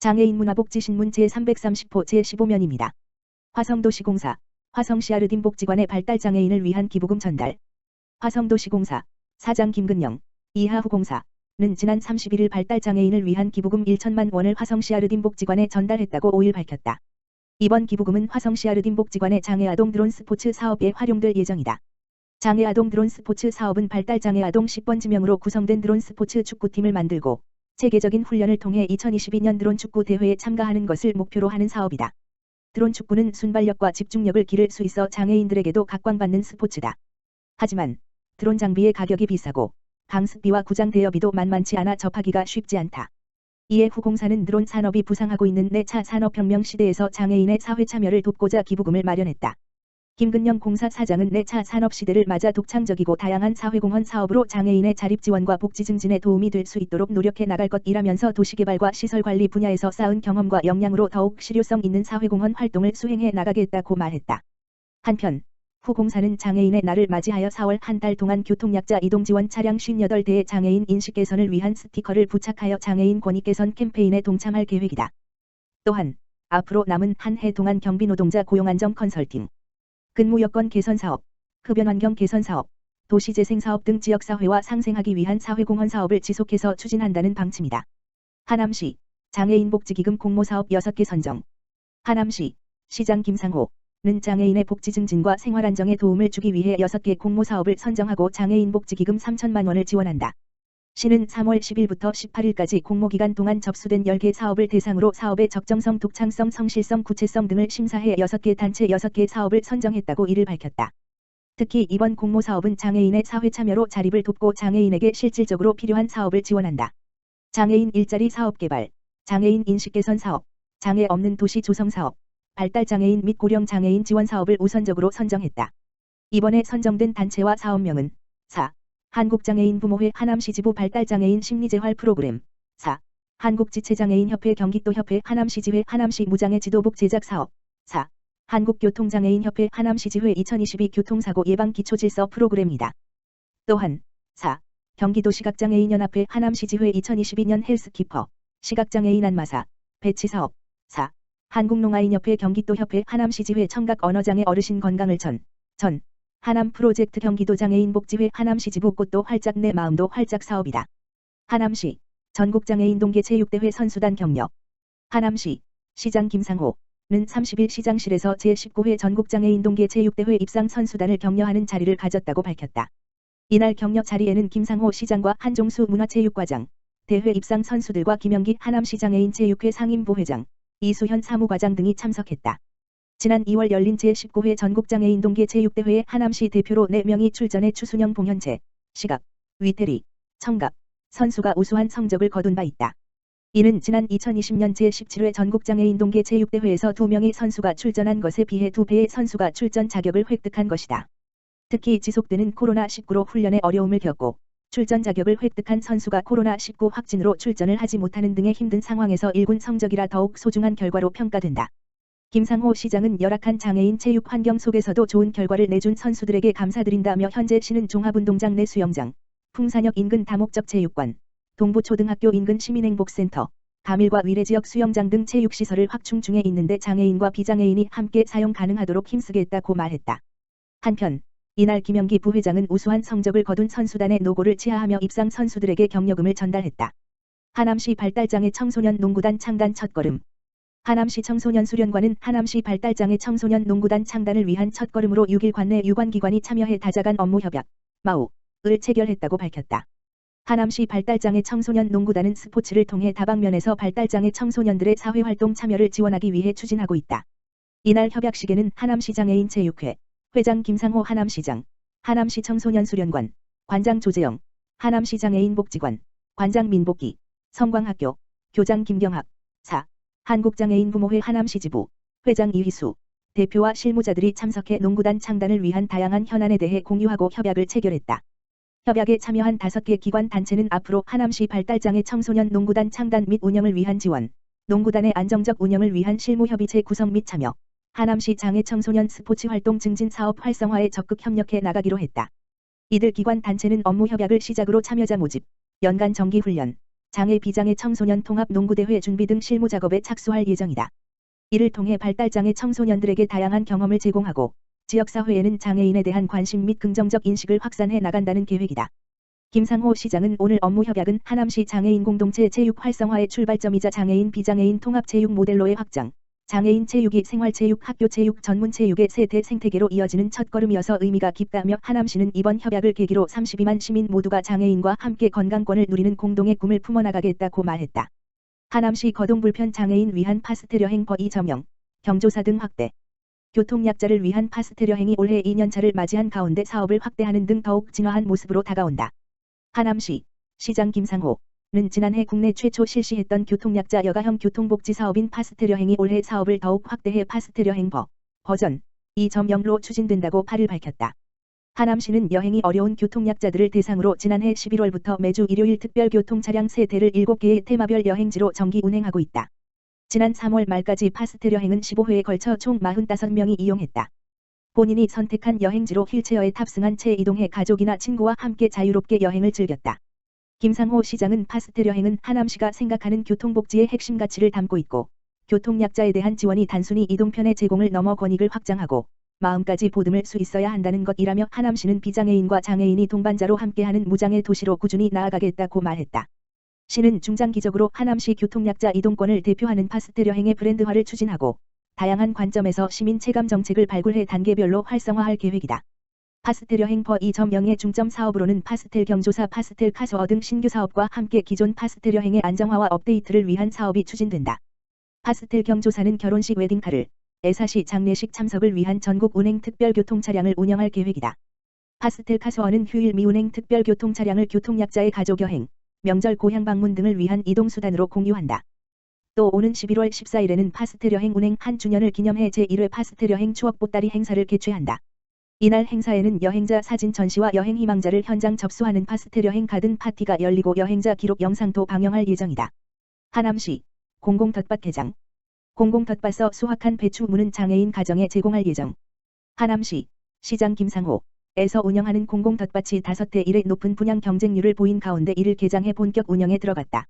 장애인 문화복지신문 제330호 제15면입니다. 화성도시공사, 화성시 아르딘 복지관의 발달장애인을 위한 기부금 전달. 화성도시공사, 사장 김근영, 이하후공사는 지난 31일 발달장애인을 위한 기부금 1천만 원을 화성시 아르딘 복지관에 전달했다고 5일 밝혔다. 이번 기부금은 화성시 아르딘 복지관의 장애아동 드론 스포츠 사업에 활용될 예정이다. 장애아동 드론 스포츠 사업은 발달장애아동 10번 지명으로 구성된 드론 스포츠 축구팀을 만들고 체계적인 훈련을 통해 2022년 드론 축구 대회에 참가하는 것을 목표로 하는 사업이다. 드론 축구는 순발력과 집중력을 기를 수 있어 장애인들에게도 각광받는 스포츠다. 하지만 드론 장비의 가격이 비싸고 강습비와 구장 대여비도 만만치 않아 접하기가 쉽지 않다. 이에 후공사는 드론 산업이 부상하고 있는 4차 산업혁명 시대에서 장애인의 사회 참여를 돕고자 기부금을 마련했다. 김근영 공사 사장은 4차 산업 시대를 맞아 독창적이고 다양한 사회공헌 사업으로 장애인의 자립 지원과 복지 증진에 도움이 될 수 있도록 노력해 나갈 것이라면서 도시개발과 시설관리 분야에서 쌓은 경험과 역량으로 더욱 실효성 있는 사회공헌 활동을 수행해 나가겠다고 말했다. 한편 후공사는 장애인의 날을 맞이하여 4월 한 달 동안 교통약자 이동지원 차량 58대의 장애인 인식 개선을 위한 스티커를 부착하여 장애인 권익 개선 캠페인에 동참할 계획이다. 또한 앞으로 남은 한 해 동안 경비노동자 고용안정 컨설팅, 근무여건 개선사업, 흡연환경 개선사업, 도시재생사업 등 지역사회와 상생하기 위한 사회공헌 사업을 지속해서 추진한다는 방침이다. 하남시 장애인복지기금 공모사업 6개 선정. 하남시 시장 김상호는 장애인의 복지 증진과 생활안정에 도움을 주기 위해 6개 공모사업을 선정하고 장애인복지기금 3천만 원을 지원한다. 시는 3월 10일부터 18일까지 공모기간 동안 접수된 10개 사업을 대상으로 사업의 적정성, 독창성, 성실성, 구체성 등을 심사해 6개 단체 6개 사업을 선정했다고 이를 밝혔다. 특히 이번 공모사업은 장애인의 사회 참여로 자립을 돕고 장애인에게 실질적으로 필요한 사업을 지원한다. 장애인 일자리 사업 개발, 장애인 인식 개선 사업, 장애 없는 도시 조성 사업, 발달장애인 및 고령장애인 지원 사업을 우선적으로 선정했다. 이번에 선정된 단체와 사업명은 4. 한국장애인 부모회 하남시 지부 발달장애인 심리재활 프로그램, 4. 한국지체장애인협회 경기도협회 하남시지회 하남시 무장애 지도북 제작 사업, 4. 한국교통장애인협회 하남시지회 2022 교통사고 예방 기초질서 프로그램이다. 또한 4. 경기도 시각장애인연합회 하남시지회 2022년 헬스키퍼, 시각장애인 안마사, 배치사업, 4. 한국농아인협회 경기도협회 하남시지회 청각 언어장애 어르신 건강을 전 하남 프로젝트 경기도 장애인복지회 하남시지부 꽃도 활짝 내 마음도 활짝 사업이다. 하남시 전국장애인 동계체육대회 선수단 격려. 하남시 시장 김상호는 30일 시장실에서 제19회 전국장애인 동계체육대회 입상 선수단을 격려하는 자리를 가졌다고 밝혔다. 이날 격려 자리에는 김상호 시장과 한종수 문화체육과장, 대회 입상 선수들과 김영기 하남시 장애인체육회 상임부회장, 이수현 사무과장 등이 참석했다. 지난 2월 열린 제19회 전국장애인 동계체육대회에 하남시 대표로 4명이 출전해 추순영 봉현재, 시각, 위태리, 청각 선수가 우수한 성적을 거둔 바 있다. 이는 지난 2020년 제17회 전국장애인 동계체육대회에서 2명의 선수가 출전한 것에 비해 2배의 선수가 출전 자격을 획득한 것이다. 특히 지속되는 코로나19로 훈련에 어려움을 겪고 출전 자격을 획득한 선수가 코로나19 확진으로 출전을 하지 못하는 등의 힘든 상황에서 일군 성적이라 더욱 소중한 결과로 평가된다. 김상호 시장은 열악한 장애인 체육 환경 속에서도 좋은 결과를 내준 선수들에게 감사드린다며 현재 시는 종합운동장 내 수영장, 풍산역 인근 다목적 체육관, 동부초등학교 인근 시민행복센터, 가밀과 위례 지역 수영장 등 체육시설을 확충 중에 있는데 장애인과 비장애인이 함께 사용 가능하도록 힘쓰겠다고 말했다. 한편 이날 김영기 부회장은 우수한 성적을 거둔 선수단의 노고를 치하하며 입상 선수들에게 격려금을 전달했다. 하남시 발달장애 청소년 농구단 창단 첫걸음. 하남시 청소년 수련관은 하남시 발달장애 청소년 농구단 창단을 위한 첫걸음으로 6일 관내 유관기관이 참여해 다자간 업무 협약, MAU를 체결했다고 밝혔다. 하남시 발달장애 청소년 농구단은 스포츠를 통해 다방면에서 발달장애 청소년들의 사회활동 참여를 지원하기 위해 추진하고 있다. 이날 협약식에는 하남시 장애인체육회, 회장 김상호 하남시장, 하남시 청소년 수련관, 관장 조재영, 하남시 장애인복지관, 관장 민복기, 성광학교, 교장 김경학, 4. 한국장애인 부모회 하남시지부, 회장 이휘수, 대표와 실무자들이 참석해 농구단 창단을 위한 다양한 현안에 대해 공유하고 협약을 체결했다. 협약에 참여한 5개 기관 단체는 앞으로 하남시 발달장애 청소년 농구단 창단 및 운영을 위한 지원, 농구단의 안정적 운영을 위한 실무협의체 구성 및 참여, 하남시 장애 청소년 스포츠 활동 증진 사업 활성화에 적극 협력해 나가기로 했다. 이들 기관 단체는 업무 협약을 시작으로 참여자 모집, 연간 정기훈련, 장애 비장애 청소년 통합 농구대회 준비 등 실무 작업에 착수할 예정이다. 이를 통해 발달장애 청소년들에게 다양한 경험을 제공하고 지역사회에는 장애인에 대한 관심 및 긍정적 인식을 확산해 나간다는 계획이다. 김상호 시장은 오늘 업무 협약은 하남시 장애인 공동체 체육 활성화의 출발점이자 장애인 비장애인 통합 체육 모델로의 확장, 장애인 체육이 생활체육, 학교체육, 전문체육의 세대 생태계로 이어지는 첫걸음이어서 의미가 깊다며 하남시는 이번 협약을 계기로 32만 시민 모두가 장애인과 함께 건강권을 누리는 공동의 꿈을 품어나가겠다고 말했다. 하남시 거동불편 장애인 위한 파스텔 여행 버2점령, 경조사 등 확대. 교통약자를 위한 파스텔 여행이 올해 2년차를 맞이한 가운데 사업을 확대하는 등 더욱 진화한 모습으로 다가온다. 하남시 시장 김상호는 지난해 국내 최초 실시했던 교통약자 여가형 교통복지 사업인 파스텔 여행이 올해 사업을 더욱 확대해 파스텔 여행 버전 2.0로 추진된다고 8일 밝혔다. 하남시는 여행이 어려운 교통약자들을 대상으로 지난해 11월부터 매주 일요일 특별교통 차량 3대를 7개의 테마별 여행지로 정기 운행하고 있다. 지난 3월 말까지 파스텔 여행은 15회에 걸쳐 총 45명이 이용했다. 본인이 선택한 여행지로 휠체어에 탑승한 채 이동해 가족이나 친구와 함께 자유롭게 여행을 즐겼다. 김상호 시장은 파스텔 여행은 하남시가 생각하는 교통복지의 핵심 가치를 담고 있고 교통약자에 대한 지원이 단순히 이동편의 제공을 넘어 권익을 확장하고 마음까지 보듬을 수 있어야 한다는 것이라며 하남시는 비장애인과 장애인이 동반자로 함께하는 무장애 도시로 꾸준히 나아가겠다고 말했다. 시는 중장기적으로 하남시 교통약자 이동권을 대표하는 파스텔 여행의 브랜드화를 추진하고 다양한 관점에서 시민 체감 정책을 발굴해 단계별로 활성화할 계획이다. 파스텔 여행 버2.0의 중점 사업으로는 파스텔 경조사 파스텔 카소어 등 신규 사업과 함께 기존 파스텔 여행의 안정화와 업데이트를 위한 사업이 추진된다. 파스텔 경조사는 결혼식 웨딩카를, 애사시 장례식 참석을 위한 전국 운행 특별교통 차량을 운영할 계획이다. 파스텔 카소어는 휴일 미운행 특별교통 차량을 교통약자의 가족여행, 명절 고향 방문 등을 위한 이동수단으로 공유한다. 또 오는 11월 14일에는 파스텔 여행 운행 1주년을 기념해 제1회 파스텔 여행 추억 보따리 행사를 개최한다. 이날 행사에는 여행자 사진 전시와 여행 희망자를 현장 접수하는 파스텔 여행 가든 파티가 열리고 여행자 기록 영상도 방영할 예정이다. 하남시 공공텃밭 개장. 공공텃밭서 수확한 배추 무는 장애인 가정에 제공할 예정. 하남시 시장 김상호에서 운영하는 공공텃밭이 5대 1의 높은 분양 경쟁률을 보인 가운데 이를 개장해 본격 운영에 들어갔다.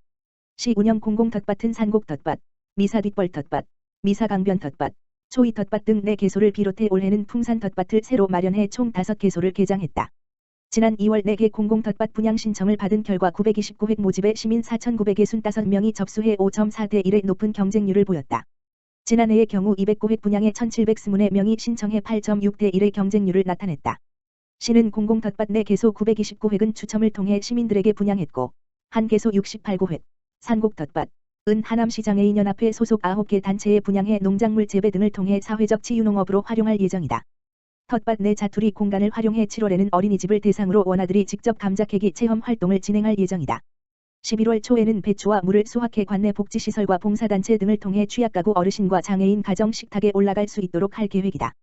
시 운영 공공텃밭은 산곡텃밭, 미사뒷벌텃밭, 미사강변텃밭, 초이텃밭 등 4개소를 비롯해 올해는 풍산텃밭을 새로 마련해 총 5개소를 개장했다. 지난 2월 4개 공공텃밭 분양 신청을 받은 결과 929획 모집에 시민 4,965명이 접수해 5.4대 1의 높은 경쟁률을 보였다. 지난해의 경우 209획 분양에 1,724명이 신청해 8.6대 1의 경쟁률을 나타냈다. 시는 공공텃밭 4개소 929획은 추첨을 통해 시민들에게 분양했고 1개소 68구획, 산곡텃밭, 은 하남시장애인연합회 소속 9개 단체에 분양해 농작물 재배 등을 통해 사회적 치유농업으로 활용할 예정이다. 텃밭 내 자투리 공간을 활용해 7월에는 어린이집을 대상으로 원아들이 직접 감자 캐기 체험 활동을 진행할 예정이다. 11월 초에는 배추와 물을 수확해 관내 복지시설과 봉사단체 등을 통해 취약가구 어르신과 장애인 가정 식탁에 올라갈 수 있도록 할 계획이다.